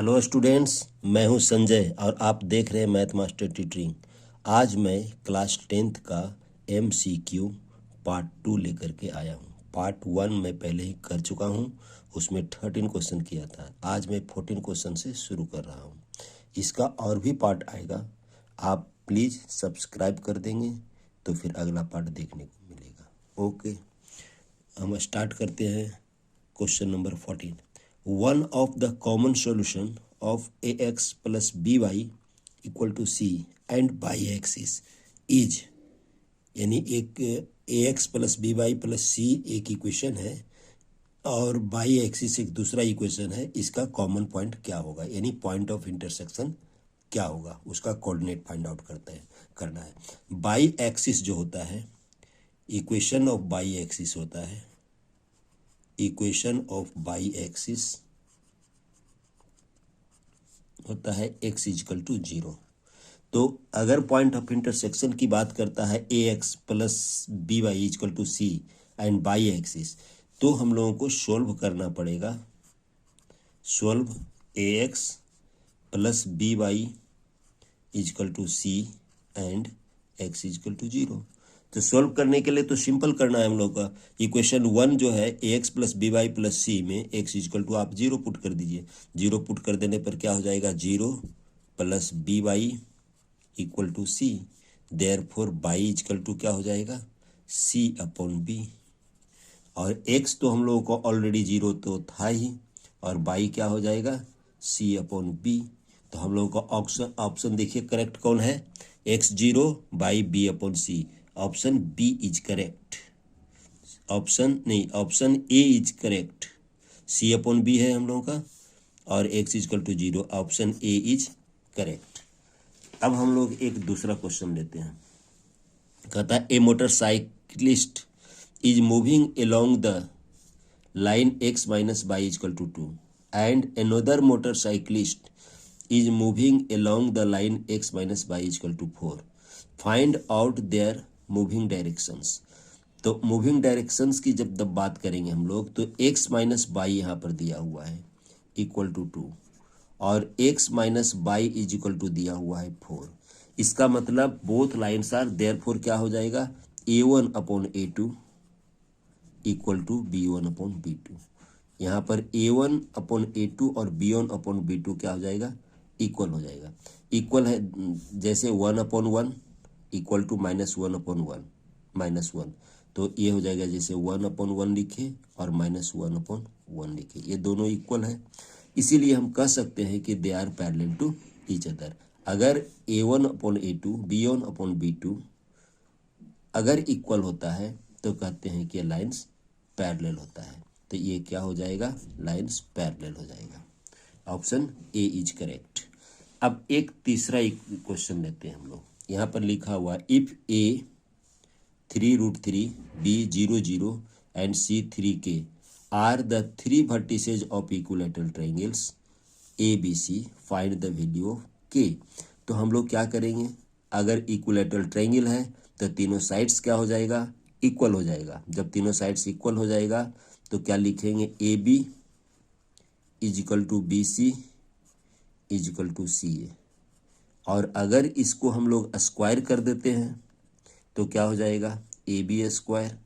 Hello students, मैं हूं संजय और आप देख रहे हैं मैथ मास्टर ट्यूटरिंग। आज मैं क्लास 10th का MCQ पार्ट 2 लेकर के आया हूं। पार्ट 1 मैं पहले ही कर चुका हूं, उसमें 13 क्वेश्चन किया था। आज मैं 14 क्वेश्चन से शुरू कर रहा हूं। इसका और भी पार्ट आएगा, आप प्लीज़ सब्सक्राइब कर देंगे तो फिर अगला पार्ट देखने को मिलेगा। ओके, हम स्टार्ट करते हैं। Question number 14। One of the common solution of ax plus by equal to c and y axis is, यानी एक ax plus by plus c एक इक्वेशन है और बाई एक्सिस एक दूसरा इक्वेशन है। इसका कॉमन पॉइंट क्या होगा, यानी पॉइंट ऑफ इंटरसेक्शन क्या होगा, उसका कोऑर्डिनेट फाइंड आउट करना है। बाई एक्सिस जो होता है, इक्वेशन ऑफ बाई एक्सिस होता है, इक्वेशन ऑफ बाई एक्सिस होता है x इजकल टू 0। तो अगर पॉइंट ऑफ इंटरसेक्शन की बात करता है ax plus by equal to c and y axis, तो हम लोगों को सोल्व करना पड़ेगा। Solve ax plus by equal to c एंड x इजकल टू 0। तो सॉल्व करने के लिए तो सिंपल करना है हम लोग का। इक्वेशन 1 जो है ax plus by plus c में x इजकल टू आप 0 पुट कर दीजिए। 0 पुट कर देने पर क्या हो जाएगा, 0 plus by equal to c। Therefore y equal to क्या हो जाएगा, c अपॉन b। और x तो हम लोगों को ऑलरेडी 0 तो था ही, और बाई क्या हो जाएगा, c अपॉन b। तो हम लोगों का ऑप्शन देखिए करेक्ट कौन है, x0 y b upon c। Option B is correct, option A is correct. C upon B है हम लोगों का और x equal to 0, option A is correct. अब हम लोग एक दूसरा क्वेश्चन लेते हैं। कहता है a motorcyclist is moving along the line x minus y equal to 2 and another motorcyclist is moving along the line x minus y equal to 4। Find out their moving directions. तो moving directions की जब बात करेंगे हम लोग, तो x minus by यहाँ पर दिया हुआ है इक्वल टू 2 और x minus y is equal to दिया हुआ है 4। इसका मतलब बोथ लाइन्स आर, देयरफॉर क्या हो जाएगा, a1 upon a2 equal to b1 upon b2। यहाँ पर a1 अपॉन a2 और b1 अपॉन b2 क्या हो जाएगा, इक्वल हो जाएगा। इक्वल है जैसे 1 अपॉन 1 इक्वल टू -1 अपॉन 1 -1, तो ये हो जाएगा जैसे 1 अपॉन 1 लिखे और -1 अपॉन 1 लिखे, ये दोनों इक्वल है। इसीलिए हम कह सकते हैं कि they are parallel to each other. अगर a1 upon a2 b1 upon b2 अगर इक्वल होता है तो कहते हैं कि लाइन्स पैरेलल होता है। तो ये क्या हो जाएगा, लाइन्स पैरेलल हो जाएगा। Option A is correct. अब एक तीसरा क्वेश्चन लेते हैं हम लोग। यहाँ पर लिखा हुआ if a 3√3 b 0 0 and c 3k are the 3 vertices of equilateral triangles ABC, find the value of k। तो हम लोग क्या करेंगे, अगर इक्विलैटरल ट्रायंगल है तो तीनों साइड्स क्या हो जाएगा, इक्वल हो जाएगा। जब तीनों साइड्स इक्वल हो जाएगा तो क्या लिखेंगे, AB is equal to BC is equal to CA। और अगर इसको हम लोग स्क्वायर कर देते हैं तो क्या हो जाएगा, AB square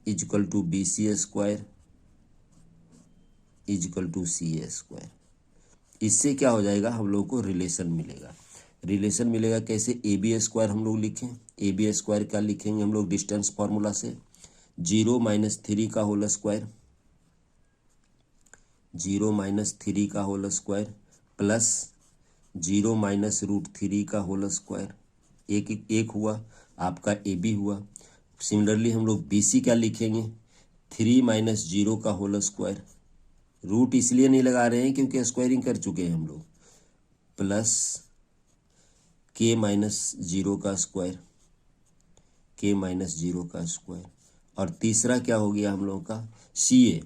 is equal to BC square is equal to CA square. इससे क्या हो जाएगा, हम लोग को रिलेशन मिलेगा। रिलेशन मिलेगा कैसे, AB स्क्वायर हम लोग लिखें, AB स्क्वायर क्या लिखेंगे हम लोग डिस्टेंस फॉर्मूला से, 0 - 3 का होल स्क्वायर, 0 - 3 का होल स्क्वायर प्लस 0 - √3 का होल स्क्वायर। एक हुआ आपका AB हुआ। सिमिलरली हम लोग BC क्या लिखेंगे, 3 - 0 का होल स्क्वायर, रूट इसलिए नहीं लगा रहे हैं क्योंकि स्क्वायरिंग कर चुके हैं हम लोग, प्लस k - 0 का स्क्वायर, k - 0 का स्क्वायर। और तीसरा क्या हो गया हम लोगों का, CA।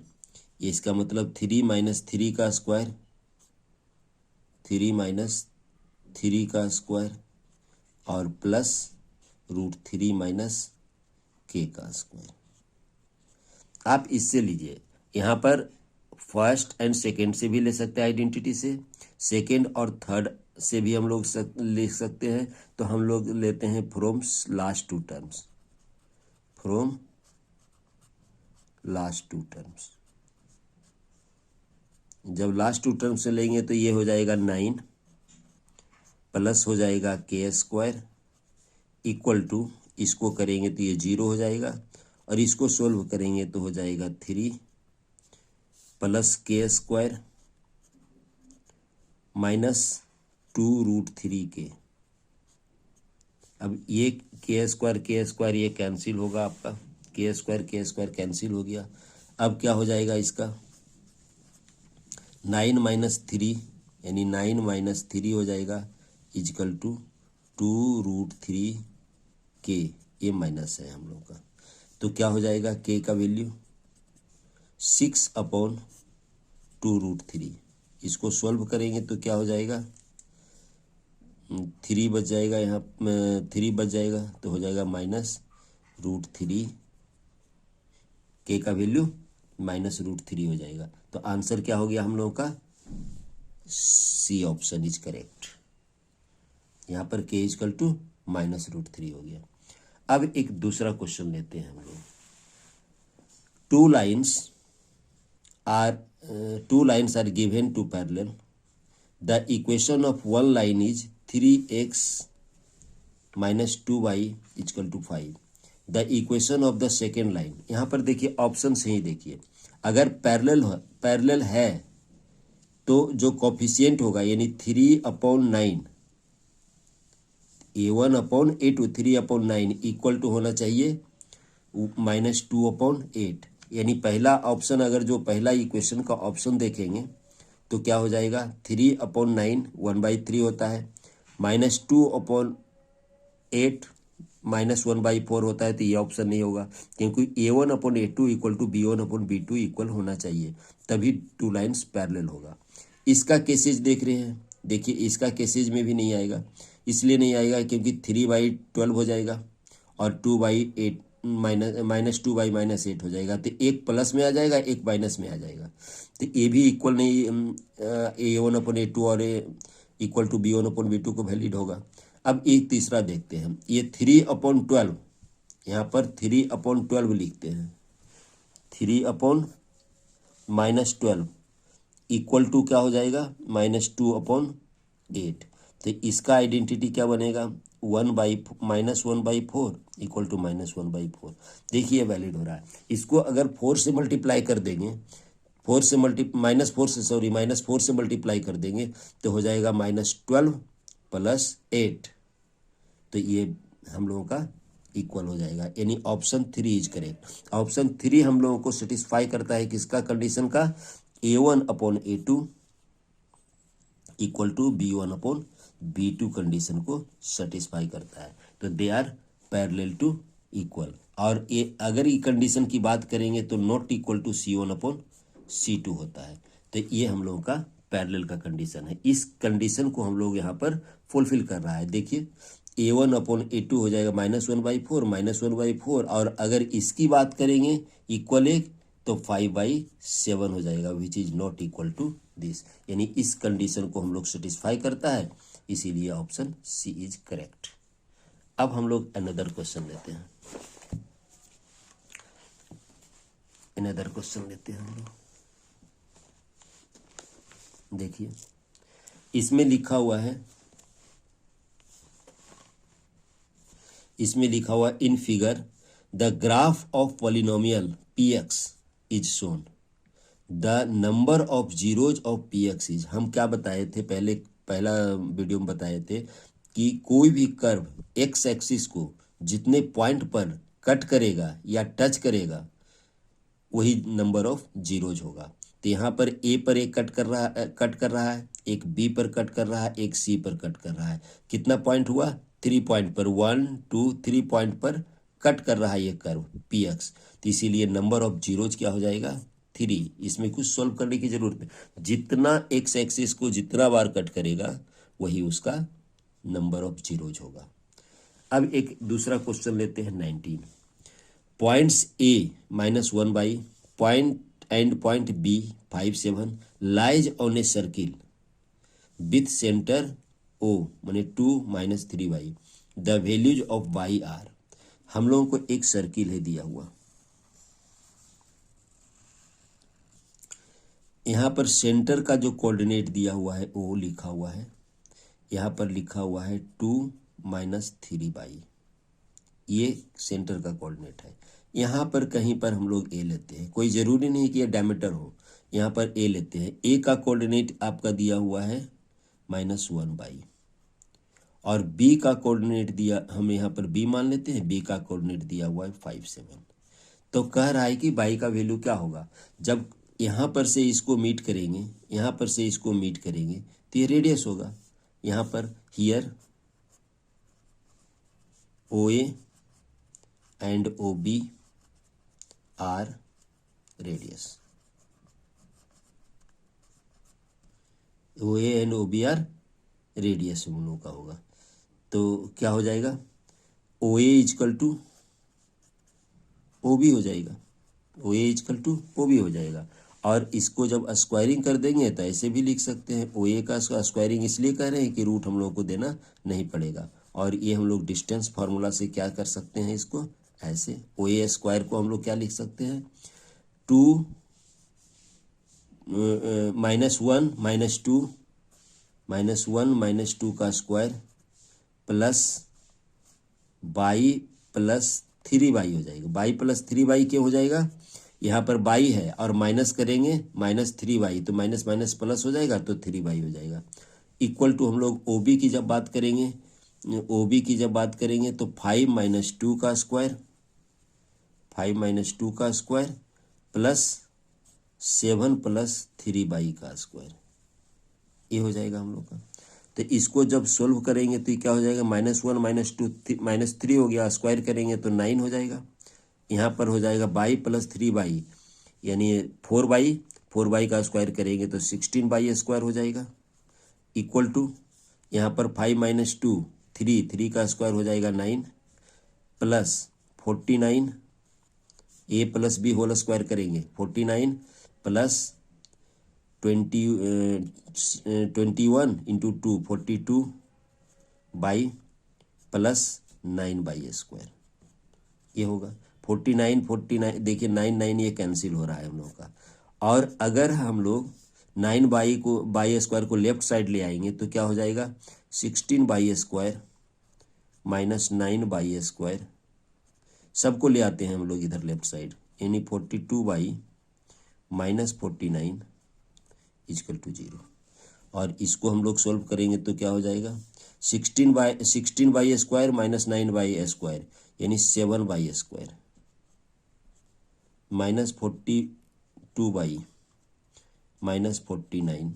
ये इसका मतलब 3 - 3 का स्क्वायर, 3 - 3 का स्क्वायर और प्लस √3 - k का स्क्वायर। आप इससे लीजिए, यहाँ पर फर्स्ट एंड सेकेंड से भी ले सकते हैं आइडेंटिटी से, सेकेंड और थर्ड से भी हम लोग लिख सकते हैं। तो हम लोग लेते हैं from last two terms, from last two terms. जब लास्ट टू टर्म्स से लेंगे तो ये हो जाएगा 9 प्लस हो जाएगा के स्क्वायर इक्वल टू, इसको करेंगे तो ये 0 हो जाएगा, और इसको सोल्व करेंगे तो हो जाएगा 3 प्लस के स्क्वायर माइनस 2√3 के। अब ये के स्क्वायर ये कैंसिल होगा, आपका के स्क्वायर कैंसिल हो गया। अब क्या हो जाएगा इसका 9 माइनस 3 यानी 9 माइनस 3 हो जाएगा इजकल टू 2√3 के, ये माइनस है हम लोग का। तो क्या हो जाएगा के का वैल्यू 6/2√3। इसको सॉल्व करेंगे तो क्या हो जाएगा 3 बच जाएगा, यहाँ 3 बच जाएगा तो हो जाएगा -√3, के का वैल्यू -√3 हो जाएगा। तो आंसर क्या हो गया हम लोगों का, सी ऑप्शन इज करेक्ट। यहाँ पर के इजकल टू -√3 हो गया। अब एक दूसरा क्वेश्चन लेते हैं हम लोग। Two lines are given to parallel, the equation of one line is 3x - 2y = 5। The equation of the second line, यहाँ पर देखिए ऑप्शन से ही देखिए, अगर पैरेलल है तो जो कोफिशिएंट होगा यानी 3/9 A1/A2 3/9 इक्वल टू होना चाहिए -2/8। यानी पहला ऑप्शन, अगर जो पहला इक्वेशन का ऑप्शन देखेंगे तो क्या हो जाएगा 3/9 1/3 होता है, -2/8 -1/4 होता है। तो ये ऑप्शन नहीं होगा, क्योंकि A1/A2 equal to B1/B2 equal होना चाहिए, तभी टू लाइन्स पैरेलल होगा। इसका केसेज देख रहे हैं, देखिए इसका केसेज में भी नहीं आएगा। इसलिए नहीं आएगा क्योंकि 3/12 हो जाएगा और 2/8 -2/-8 हो जाएगा। तो एक प्लस में आ जाएगा, एक माइनस में आ जाएगा। तो ये भी इक्वल नहीं, A1/A2 और इक्वल टू B1/B2 को वैलिड होगा। अब एक तीसरा देखते हैं, ये 3/12, यहाँ पर 3/12 लिखते हैं, 3/-12 इक्वल टू क्या हो जाएगा -2/8। तो इसका आइडेंटिटी क्या बनेगा 1/-1/4 इक्वल टू -1/4। देखिए वैलिड हो रहा है। इसको अगर 4 से मल्टीप्लाई कर देंगे, -4 से मल्टीप्लाई कर देंगे तो हो जाएगा -12 + 8। तो ये हम लोगों का इक्वल हो जाएगा, यानी ऑप्शन 3 इज करेक्ट। ऑप्शन 3 हम लोगों को सेटिस्फाई करता है किसका कंडीशन का, A1/A2 equal to B1/B2 condition को सेटिस्फाई करता है। तो they are parallel to equal. और ये अगर ये कंडीशन की बात करेंगे तो नॉट इक्वल टू C1/C2 होता है। तो ये हम लोगों का पैरेलल का कंडीशन है। इस कंडीशन को हम लोग यहाँ पर फुलफिल कर रहा है। देखिए A1/A2 हो जाएगा -1/4 और अगर इसकी बात करेंगे इक्वल एक तो 5/7 हो जाएगा, which is not equal to this. यानी इस कंडीशन को हम लोग सेटिस्फाई करता है, इसीलिए ऑप्शन सी इज करेक्ट। अब हम लोग अनदर क्वेश्चन लेते हैं, हम लोग देखिए इसमें लिखा हुआ in figure the graph of polynomial px is shown, the number of zeros of px is. हम क्या बताए थे पहला वीडियो में बताए थे कि कोई भी कर्व एक्स एक्सिस को जितने पॉइंट पर कट करेगा या टच करेगा वही नंबर ऑफ जीरोज होगा। तो यहाँ पर ए पर एक कट कर रहा है, एक बी पर कट कर रहा है, एक सी पर कट कर रहा है। कितना पॉइंट हुआ 3 पॉइंट पर, 1 2 3 पॉइंट पर कट कर रहा है ये कर्व px। तो इसीलिए नंबर ऑफ जीरोज क्या हो जाएगा 3। इसमें कुछ सॉल्व करने की जरूरत नहीं, जितना एक्स एक्सिस को जितना बार कट करेगा वही उसका नंबर ऑफ जीरोज होगा। अब एक दूसरा क्वेश्चन लेते हैं 19। Points A -1 y point and point B 5 7 lies on a circle with centre O माने 2 - 3y। The values of y are. हम लोगों को एक सर्किल है दिया हुआ, यहाँ पर सेंटर का जो कोऑर्डिनेट दिया हुआ है ओ लिखा हुआ है, यहाँ पर लिखा हुआ है 2 - 3y। ये सेंटर का कोऑर्डिनेट है। यहाँ पर कहीं पर हम लोग ए लेते हैं, कोई ज़रूरी नहीं कि ये डायमीटर हो, यहाँ पर ए लेते हैं। ए का कोऑर्डिनेट आपका दिया हुआ है -1y और बी का कोऑर्डिनेट दिया, हम यहाँ पर बी मान लेते हैं, बी का कोऑर्डिनेट दिया हुआ है 5 7। तो कह रहा है कि बाई का वैल्यू क्या होगा जब यहाँ पर से इसको मीट करेंगे, यहाँ पर से इसको मीट करेंगे तो ये रेडियस होगा। यहाँ पर here O A and O B are radius, O A and O B are radius हम लोगों का होगा। तो क्या हो जाएगा, O A equal to O B हो जाएगा, O A equal to O B हो जाएगा। और इसको जब स्क्वायरिंग कर देंगे तो ऐसे भी लिख सकते हैं, ओ ए का स्क्वायरिंग इसलिए कह रहे हैं कि रूट हम लोग को देना नहीं पड़ेगा। और ये हम लोग डिस्टेंस फार्मूला से क्या कर सकते हैं, इसको ऐसे ओ ए स्क्वायर को हम लोग क्या लिख सकते हैं, 2 - 1 - 2 का square plus by plus 3y हो जाएगा। बाई प्लस 3y क्या हो जाएगा, यहाँ पर बाई है और माइनस करेंगे -3y, तो माइनस माइनस प्लस हो जाएगा तो 3y हो जाएगा। इक्वल टू हम लोग ओ बी की जब बात करेंगे, ओ बी की जब बात करेंगे तो 5 - 2 का स्क्वायर, 5 - 2 का स्क्वायर प्लस 7 प्लस 3y का स्क्वायर, ये हो जाएगा हम लोग का। तो इसको जब सोल्व करेंगे तो ये क्या हो जाएगा, -1 - 2 -3 हो गया, स्क्वायर करेंगे तो 9 हो जाएगा। यहाँ पर हो जाएगा बाई प्लस 3y यानी 4y का स्क्वायर करेंगे तो 16y स्क्वायर हो जाएगा। इक्वल टू यहाँ पर 5 - 2 3 का स्क्वायर हो जाएगा 9 प्लस 49 ए प्लस बी होल स्क्वायर करेंगे 49 plus 21 into 2 42 by plus 9y square, ये होगा 49 देखिए 9 ये कैंसिल हो रहा है हम लोग का। और अगर हम लोग 9y स्क्वायर को लेफ्ट साइड ले आएंगे तो क्या हो जाएगा, 16y square minus 9y square, सबको ले आते हैं हम लोग इधर लेफ्ट साइड, यानी 42y माइनस 49 इजकल टू 0। और इसको हम लोग सोल्व करेंगे तो क्या हो जाएगा, 16y square minus 9y square यानी 7y square minus 42y minus 49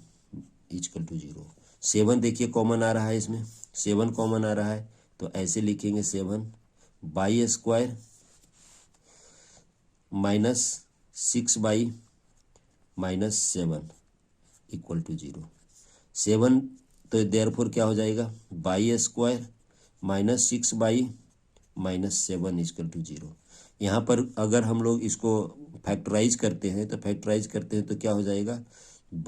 equal to 0। 7 देखिए कॉमन आ रहा है, इसमें 7 कॉमन आ रहा है तो ऐसे लिखेंगे 7y square minus 6y minus 7 equal to 0। 7 तो देयरफॉर क्या हो जाएगा, y square minus 6y minus 7 equal to 0। यहाँ पर अगर हम लोग इसको फैक्टराइज करते हैं तो क्या हो जाएगा,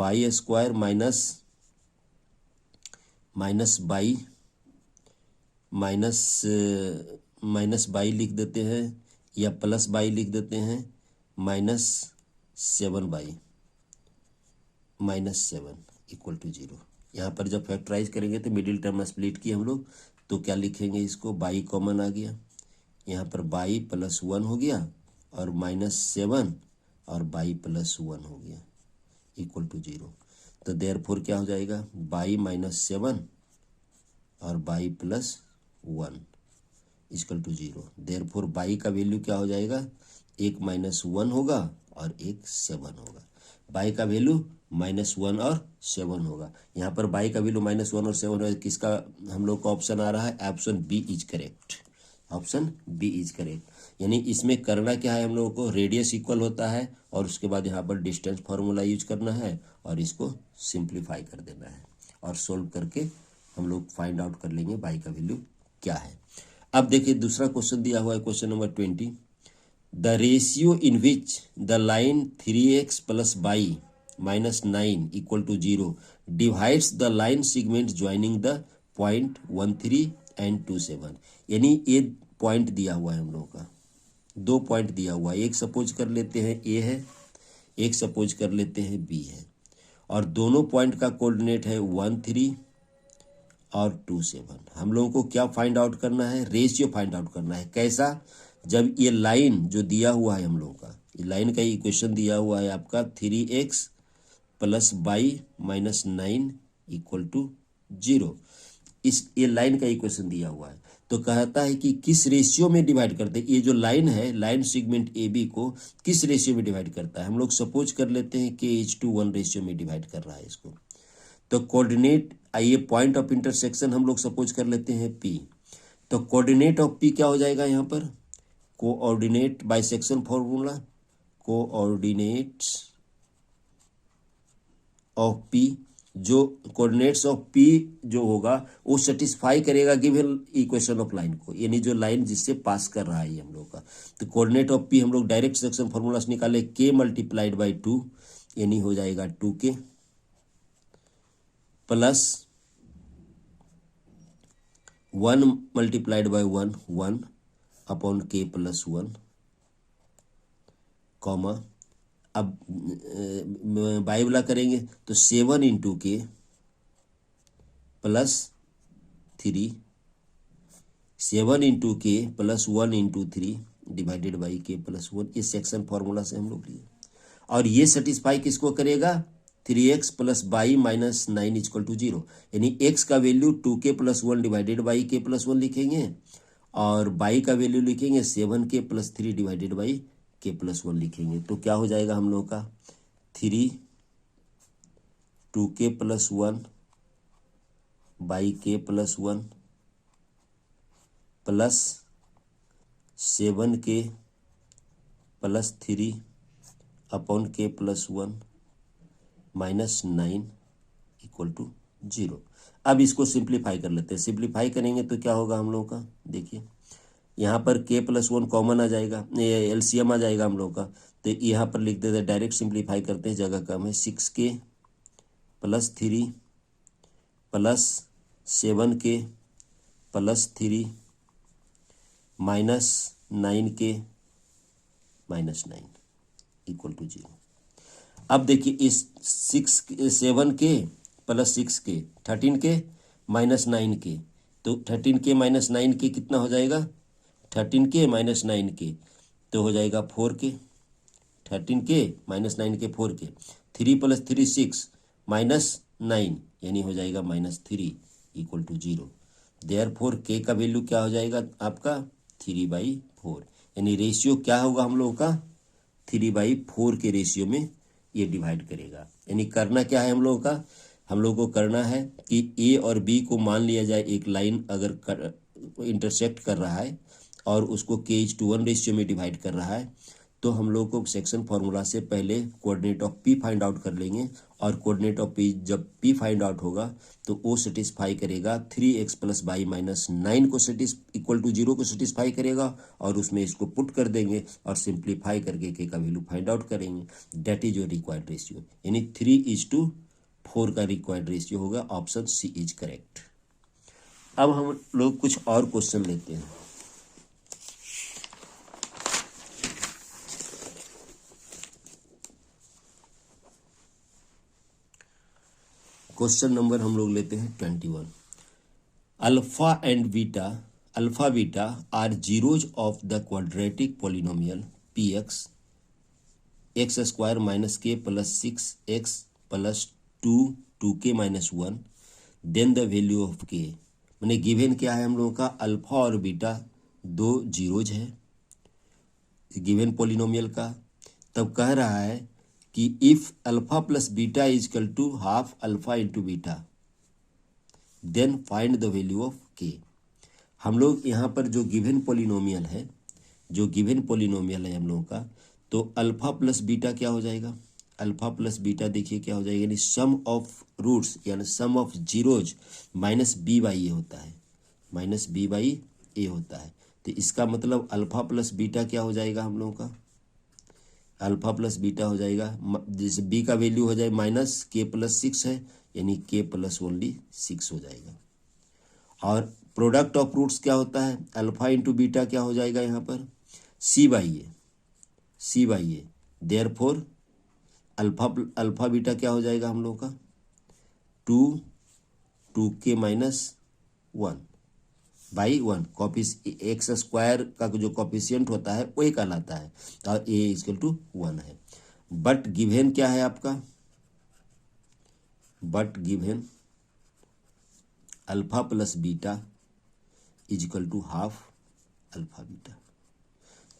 y square minus y minus y लिख देते हैं या प्लस y लिख देते हैं minus 7y minus 7 equal to 0। यहाँ पर जब फैक्टराइज करेंगे तो मिडिल टर्म स्प्लिट किए हम लोग तो क्या लिखेंगे, इसको y कॉमन आ गया, यहाँ पर y प्लस 1 हो गया और माइनस 7 और y प्लस 1 हो गया इक्वल टू 0। तो देयरफॉर क्या हो जाएगा, y माइनस 7 और y plus 1 equal to 0। Therefore y का वैल्यू क्या हो जाएगा, एक -1 होगा और एक 7 होगा। y का वैल्यू -1 और 7 होगा। यहाँ पर y का वैल्यू -1 और 7 होगा, किसका हम लोग का ऑप्शन आ रहा है, option B is correct, option B is correct. यानी इसमें करना क्या है, हम लोगों को रेडियस इक्वल होता है और उसके बाद यहाँ पर डिस्टेंस फार्मूला यूज करना है और इसको सिंप्लीफाई कर देना है और सोल्व करके हम लोग फाइंड आउट कर लेंगे y का वैल्यू क्या है। अब देखिए दूसरा क्वेश्चन दिया हुआ है, question number 20। The ratio in which the line 3x plus y minus 9 equal to 0 divides the line segment joining the point 13 and 27। यानी ये पॉइंट दिया हुआ है हम लोगों का, 2 पॉइंट दिया हुआ है, एक सपोज कर लेते हैं ए है, एक सपोज कर लेते हैं बी है, और दोनों पॉइंट का कोऑर्डिनेट है 13 और 27। हम लोगों को क्या फाइंड आउट करना है? रेशियो फाइंड आउट करना है। कैसा? जब ये लाइन जो दिया हुआ है हम लोगों का, ये लाइन का इक्वेशन दिया हुआ है आपका 3x plus y minus 9 equal to 0, इस ये लाइन का इक्वेशन दिया हुआ है। तो कहता है कि किस रेशियो में डिवाइड करते हैं, ये जो लाइन है, लाइन सेगमेंट ए बी को किस रेशियो में डिवाइड करता है। हम लोग सपोज कर लेते हैं कि H/1 रेशियो में डिवाइड कर रहा है इसको। तो कोऑर्डिनेट, आइए पॉइंट ऑफ इंटरसेक्शन हम लोग सपोज कर लेते हैं P। तो कोऑर्डिनेट ऑफ P क्या हो जाएगा यहाँ पर? Coordinate bisection formula, coordinates of P, जो कोऑर्डिनेट्स ऑफ P जो होगा वो सेटिस्फाई करेगा गिवन इक्वेशन ऑफ लाइन को, यानी जो लाइन जिससे पास कर रहा है हम लोग का। तो कोऑर्डिनेट ऑफ P हम लोग डायरेक्ट सेक्शन फॉर्मूला से निकाले, K मल्टीप्लाइड बाई 2, यानी हो जाएगा 2K plus 1 multiplied by 1 upon K plus 1, comma, अब बाई वाला करेंगे तो 7 into K plus 3, 7 into K plus 1 into 3 divided by K plus 1, इस सेक्शन फॉर्मूला से हम लोग लिए। और ये सेटिस्फाई किसको करेगा? 3x plus y minus 9 equal to 0, यानी x का value 2K plus 1 divided by K plus 1 लिखेंगे, और बाई का वैल्यू लिखेंगे 7K plus 3 divided by K plus 1 लिखेंगे। तो क्या हो जाएगा हम लोग का? 3 2K plus 1 by K plus 1 plus 7K plus 3 upon K plus 1 minus 9 equal to 0। अब इसको सिंप्लीफाई कर लेते हैं। सिंप्लीफाई करेंगे तो क्या होगा हम लोगों का? देखिए यहाँ पर K प्लस 1 कॉमन आ जाएगा, एलसीएम आ जाएगा हम लोग का। तो यहाँ पर लिख देते हैं, डायरेक्ट सिंप्लीफाई करते हैं, जगह कम है। 6K plus 3 plus 7K plus 3 minus 9K minus 9 equal to 0। अब देखिए इस 7K plus 6K 13K minus 9K, तो 13K माइनस 9K कितना हो जाएगा? 13K माइनस 9K तो हो जाएगा 4K, 13K minus 9K 4K, 3 plus 3 6 minus 9 यानी हो जाएगा minus 3 equal to 0। Therefore K का वैल्यू क्या हो जाएगा आपका? 3/4, यानी रेशियो क्या होगा हम लोगों का? 3/4 के रेशियो में ये डिवाइड करेगा। यानी करना क्या है हम लोगों का? हम लोगों को करना है कि A और B को मान लिया जाए एक लाइन अगर इंटरसेक्ट कर रहा है और उसको K/1 रेशियो में डिवाइड कर रहा है, तो हम लोग को सेक्शन फार्मूला से पहले coordinate of P find out कर लेंगे, और कोऑर्डिनेट ऑफ P जब P फाइंड आउट होगा तो वो सेटिस्फाई करेगा 3x प्लस बाई माइनस 9 को इक्वल टू 0 को सेटिस्फाई करेगा, और उसमें इसको पुट कर देंगे और सिंप्लीफाई करके K का वैल्यू फाइंड आउट करेंगे। That is your required ratio, यानी 3:4 का रिक्वायर्ड रेशियो होगा। Option C is correct. अब हम लोग कुछ और क्वेश्चन लेते हैं। क्वेश्चन नंबर हम लोग लेते हैं 21। Alpha and beta, alpha beta are zeroes of the quadratic polynomial px x square minus k plus 6x plus 2k minus 1, then the value of k। मैंने गिवन क्या है हम लोगों का? अल्फा और बीटा दो जीरोज है गिवन पॉलिनोमियल का। तब कह रहा है कि if alpha plus beta is equal to half alpha into beta, then find the value of K. हम लोग यहाँ पर जो गिवन पॉलिनोमियल है, जो गिवन पॉलिनोमियल है हम लोगों का, तो अल्फा प्लस बीटा क्या हो जाएगा? अल्फा प्लस बीटा देखिए क्या हो जाएगा, यानी सम ऑफ रूट्स यानी sum of zeros minus b by a होता है, माइनस बी बाई ए होता है। तो इसका मतलब अल्फा प्लस बीटा क्या हो जाएगा हम लोगों का, अल्फा प्लस बीटा हो जाएगा, जैसे बी का वैल्यू हो जाए माइनस के प्लस 6 है, यानी के प्लस ओनली 6 हो जाएगा। और प्रोडक्ट ऑफ रूट्स क्या होता है, अल्फा इंटू बीटा क्या हो जाएगा यहाँ पर, c by a, c by a. Therefore alpha beta क्या हो जाएगा हम लोग का, 2 माइनस 1 बाई 1। एक्स स्क्वायर का जो कॉफिशियंट होता है वो एक कहलाता है, और ए इक्वल टू 1 है। बट गिवन क्या है आपका, but given alpha plus beta equal to half alpha beta.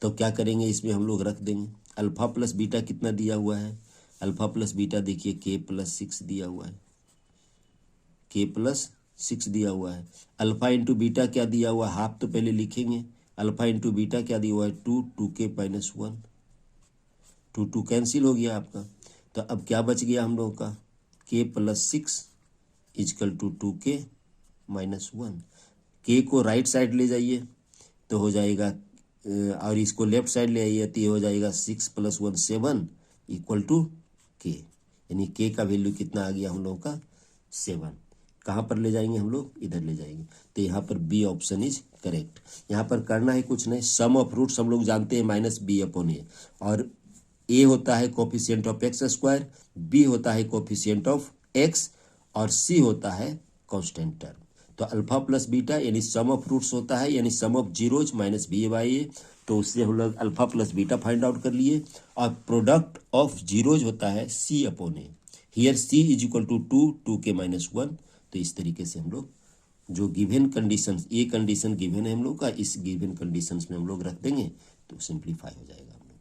तो क्या करेंगे, इसमें हम लोग रख देंगे अल्फा प्लस बीटा कितना दिया हुआ है, अल्फा प्लस बीटा देखिए के प्लस 6 दिया हुआ है, के प्लस 6 दिया हुआ है। अल्फा इंटू बीटा क्या दिया हुआ है, हाफ तो पहले लिखेंगे। अल्फा इंटू बीटा क्या दिया हुआ है, 2 के माइनस 1, 2 कैंसिल हो गया आपका। तो अब क्या बच गया हम लोगों का, के प्लस 6 इजकल टू 2 के माइनस 1। के को राइट साइड ले जाइए तो हो जाएगा, और इसको लेफ्ट साइड ले आइए तो ये हो जाएगा 6 + 1 7 इक्वल टू के, यानी के का वैल्यू कितना आ गया हम लोगों का 7। कहाँ पर ले जाएंगे हम लोग, इधर ले जाएंगे। तो यहाँ पर बी ऑप्शन इज करेक्ट। यहाँ पर करना है कुछ नहीं, सम ऑफ रूट्स हम लोग जानते हैं माइनस बी अपॉन ए, और ए होता है coefficient of x square, b होता है कोफिशिएंट ऑफ एक्स, और सी होता है कांस्टेंट टर्म। तो अल्फा प्लस बीटा यानी सम ऑफ रूट्स होता है, यानी sum of zeros minus b by a. तो उससे हम लोग alpha plus beta find out कर लिए। और प्रोडक्ट ऑफ जीरोज होता है c upon a, here c is equal to 2 के माइनस 1। तो इस तरीके से हम लोग जो गिवन कंडीशन, ये कंडीशन गिवन है हम लोग का, इस गिवन कंडीशंस में हम लोग रख देंगे तो सिंप्लीफाई हो जाएगा हम लोग।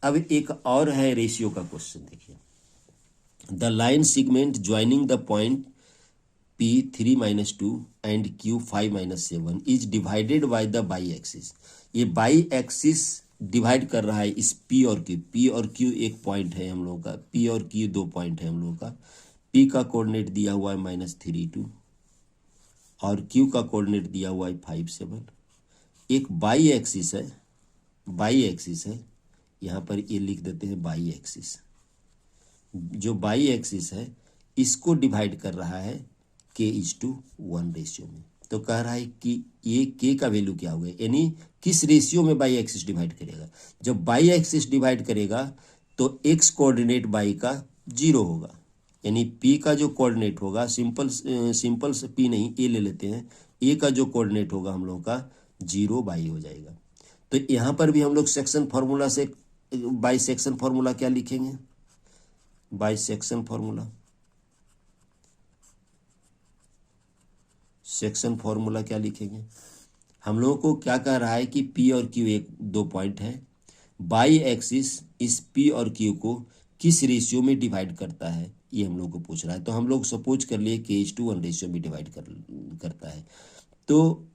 अब एक और है रेशियो का क्वेश्चन, देखिए the line segment joining the point P 3 - 2 and Q 5 - 7 is divided by the by axis. ये बाई एक्सिस डिवाइड कर रहा है इस P और Q। P और Q एक पॉइंट है हम लोगों का, P और Q 2 पॉइंट है हम लोगों का। P का कोऑर्डिनेट दिया हुआ है -3 2, और Q का कोऑर्डिनेट दिया हुआ है 5 7। एक बाई एक्सिस है, बाई एक्सिस है, यहाँ पर ये लिख देते हैं बाई एक्सिस। जो बाई एक्सिस है इसको डिवाइड कर रहा है k:1 रेशियो में। तो कह रहा है कि ये k का वैल्यू क्या होगा, यानी किस रेशियो में बाई एक्सिस डिवाइड करेगा। जब बाई एक्सिस डिवाइड करेगा तो x कोऑर्डिनेट बाई का 0 होगा, यानी p का जो कोऑर्डिनेट होगा, सिंपल से p नहीं a ले लेते हैं, a का जो कोऑर्डिनेट होगा हम लोगों का 0 बाई हो जाएगा। तो यहाँ पर भी हम लोग सेक्शन फार्मूला से बाई सेक्शन फार्मूला क्या लिखेंगे, by section formula, section formula क्या लिखेंगे। हम लोगों को क्या कह रहा है कि P और Q एक 2 पॉइंट है, बाई एक्सिस इस P और Q को किस रेशियो में डिवाइड करता है, ये हम लोग को पूछ रहा है। तो हम लोग सपोज कर लिए k:1 रेशियो में डिवाइड करता है। तो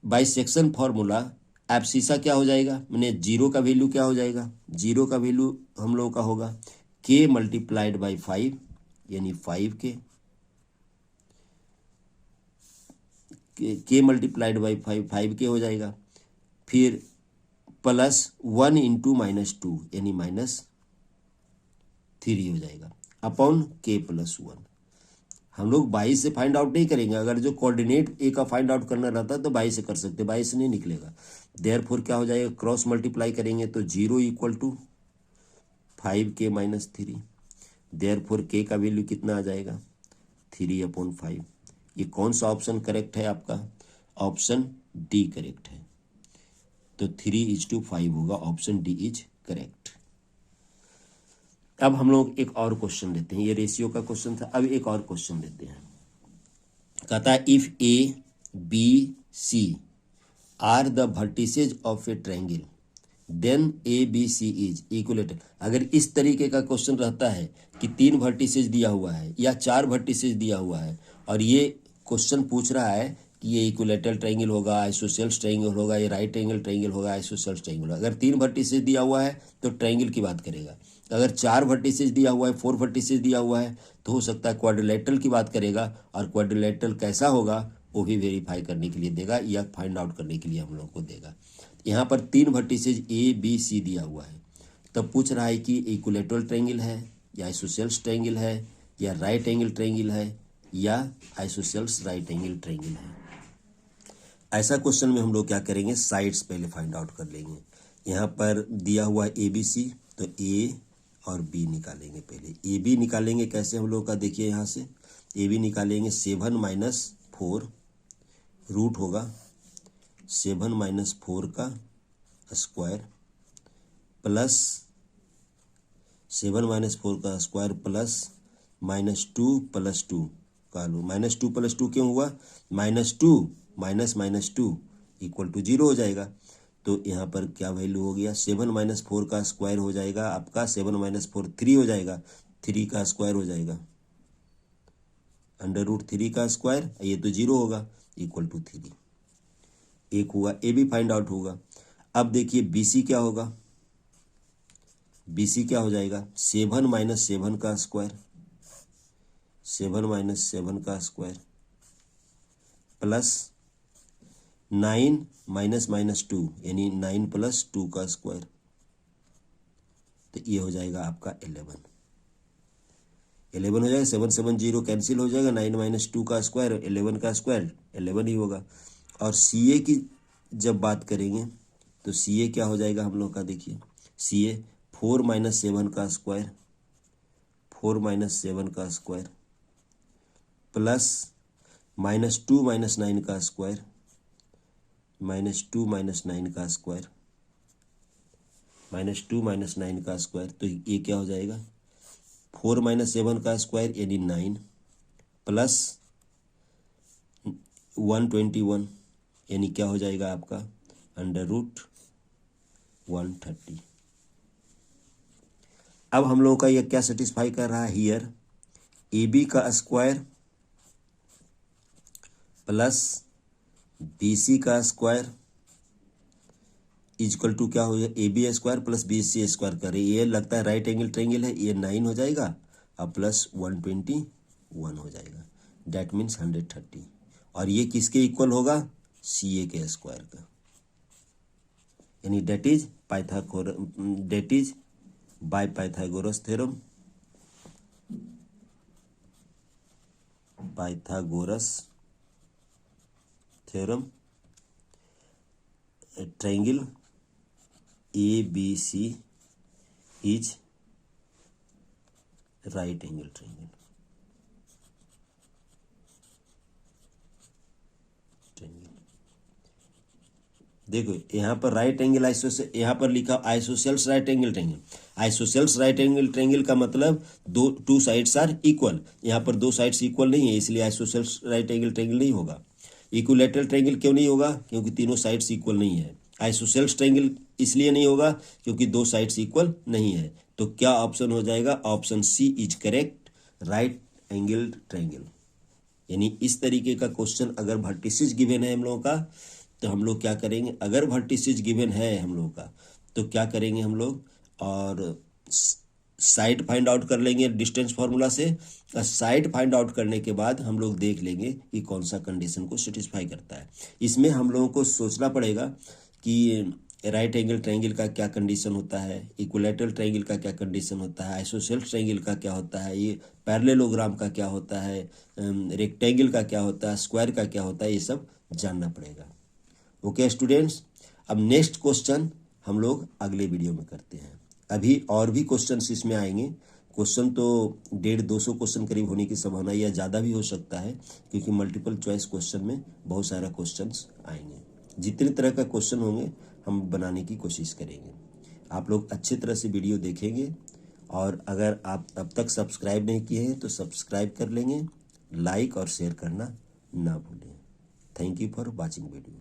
बाई सेक्शन फार्मूला एब्सिसा क्या हो जाएगा, मैंने 0 का वैल्यू क्या हो जाएगा, 0 का वैल्यू हम लोगों का होगा k × 5 यानी 5k, k × 5 5k हो जाएगा। फिर प्लस 1 × -2 यानी -3 हो जाएगा अपॉन k + 1। हम लोग 22 से फाइंड आउट नहीं करेंगे, अगर जो कोऑर्डिनेट ए का फाइंड आउट करना रहता है तो 22 से कर सकते, 22 से नहीं निकलेगा। देयरफॉर क्या हो जाएगा, क्रॉस मल्टीप्लाई करेंगे तो 0 = 5k - 3। देयरफॉर k का वैल्यू कितना आ जाएगा 3/5। ये कौन सा ऑप्शन करेक्ट है आपका, ऑप्शन डी करेक्ट है। तो 3:5 होगा, ऑप्शन डी इज करेक्ट। अब हम लोग एक और क्वेश्चन लेते हैं, ये रेशियो का क्वेश्चन था। अब एक और क्वेश्चन लेते हैं, कहता है if A B C are the vertices of a triangle then ABC is equilateral. अगर इस तरीके का क्वेश्चन रहता है कि 3 वर्टिसेज दिया हुआ है या 4 वर्टिसेज दिया हुआ है, और ये क्वेश्चन पूछ रहा है कि ये इक्विलेटरल ट्रायंगल होगा, आइसोसेल्स ट्रायंगल होगा, ये राइट एंगल ट्रायंगल होगा, आइसोसेल्स ट्रायंगल होगा। अगर 3 वर्टिसेज दिया हुआ है तो ट्रायंगल की बात करेगा। अगर 4 वर्टिसेज दिया हुआ है, 4 वर्टिसेज दिया हुआ है, तो हो सकता है क्वाड्रिलेटरल की बात करेगा। और क्वाड्रिलेटरल कैसा होगा वो भी वेरीफाई करने के लिए देगा या फाइंड आउट करने के लिए हम लोग को देगा। यहाँ पर 3 वर्टिसेज ए बी सी दिया हुआ है, तब पूछ रहा है कि इक्विलेटरल ट्रायंगल है या आइसोसेल्स ट्रायंगल है या राइट एंगल ट्रायंगल है या आइसोसेल्स राइट एंगल ट्रायंगल है। ऐसा क्वेश्चन में हम लोग क्या करेंगे, साइड्स पहले फाइंड आउट कर लेंगे। यहाँ पर दिया हुआ ए बी सी, तो ए और बी निकालेंगे। पहले ए बी निकालेंगे, कैसे हम लोग का देखिए, यहाँ से ए बी निकालेंगे 7 - 4 रूट होगा 7 - 4 का स्क्वायर प्लस 7 - 4 का स्क्वायर प्लस -2 + 2 का लो। -2 + 2 क्यों हुआ, -2 -2 = 0 हो जाएगा। तो यहाँ पर क्या वैल्यू हो गया, 7 - 4 का स्क्वायर हो जाएगा आपका 7 - 4 3 हो जाएगा, 3 का स्क्वायर हो जाएगा √3 का स्क्वायर, ये तो 0 होगा = 3। एक हुआ, ए भी फाइंड आउट होगा। अब देखिए बी सी क्या होगा, बी सी क्या हो जाएगा, 7 - 7 का स्क्वायर, 7 - 7 का स्क्वायर प्लस 9 - -2 यानी 9 + 2 का स्क्वायर, तो ये हो जाएगा आपका 11 हो जाएगा। 7 7 0 कैंसिल हो जाएगा, 9 - 2 का स्क्वायर 11 का स्क्वायर 11 ही होगा। और सी ए की जब बात करेंगे तो सी ए क्या हो जाएगा हम लोग का, देखिए सी ए 4 - 7 का स्क्वायर, 4 - 7 का स्क्वायर प्लस -2 - 9 का स्क्वायर, -2 - 9 का स्क्वायर, -2 - 9 का स्क्वायर, तो ये क्या हो जाएगा, 4 - 7 का स्क्वायर यानी 9 प्लस 121 यानी क्या हो जाएगा आपका √130। अब हम लोगों का ये क्या सेटिस्फाई कर रहा है, हियर ए बी का स्क्वायर प्लस बी सी का स्क्वायर = क्या हो जाएगा, A B square plus B C square कर रही है, ये लगता है राइट एंगल ट्रायंगल है, ये 9 हो जाएगा और प्लस 121 हो जाएगा, डैट मीन्स 130। और ये किसके इक्वल होगा, सी ए के स्क्वायर का, यानी that is by Pythagoras theorem, Pythagoras theorem triangle A B C is right angle triangle. देखो यहाँ पर राइट एंगल आइसोसेल, यहाँ पर लिखा isosceles right angle triangle. Isosceles right angle triangle का मतलब टू साइड्स आर इक्वल, यहाँ पर 2 साइड्स इक्वल नहीं है, इसलिए आइसोसेल्स राइट एंगल ट्रायंगल नहीं होगा। इक्विलैटरल ट्रायंगल क्यों नहीं होगा, क्योंकि तीनों साइड्स इक्वल नहीं है। आइसोसेल्स ट्रायंगल इसलिए नहीं होगा क्योंकि 2 साइड्स इक्वल नहीं है। तो क्या ऑप्शन हो जाएगा, option C is correct, right angle triangle. यानी इस तरीके का क्वेश्चन अगर वर्टिसेस गिवन है हम लोगों का, तो हम लोग क्या करेंगे, अगर वर्टिसेस गिवन है हम लोग का तो क्या करेंगे हम लोग, और साइड फाइंड आउट कर लेंगे डिस्टेंस फार्मूला से। साइड फाइंड आउट करने के बाद हम लोग देख लेंगे कि कौन सा कंडीशन को सेटिस्फाई करता है। इसमें हम लोगों को सोचना पड़ेगा कि राइट एंगल ट्रायंगल का क्या कंडीशन होता है, इक्विलैटरल ट्रायंगल का क्या कंडीशन होता है, आइसोसेल्स ट्रायंगल का क्या होता है, ये पैरेललोग्राम का क्या होता है, रेक्टेंगल का क्या होता है, स्क्वायर का क्या होता है, ये सब जानना पड़ेगा। ओके स्टूडेंट्स, अब नेक्स्ट क्वेश्चन हम लोग अगले वीडियो में करते हैं। अभी और भी क्वेश्चन इसमें आएंगे। क्वेश्चन तो 150-200 क्वेश्चन करीब होने की संभावना या ज़्यादा भी हो सकता है, क्योंकि मल्टीपल चॉइस क्वेश्चन में बहुत सारा क्वेश्चंस आएंगे। जितने तरह का क्वेश्चन होंगे हम बनाने की कोशिश करेंगे। आप लोग अच्छी तरह से वीडियो देखेंगे, और अगर आप अब तक सब्सक्राइब नहीं किए हैं तो सब्सक्राइब कर लेंगे, लाइक और शेयर करना ना भूलें। Thank you for watching video.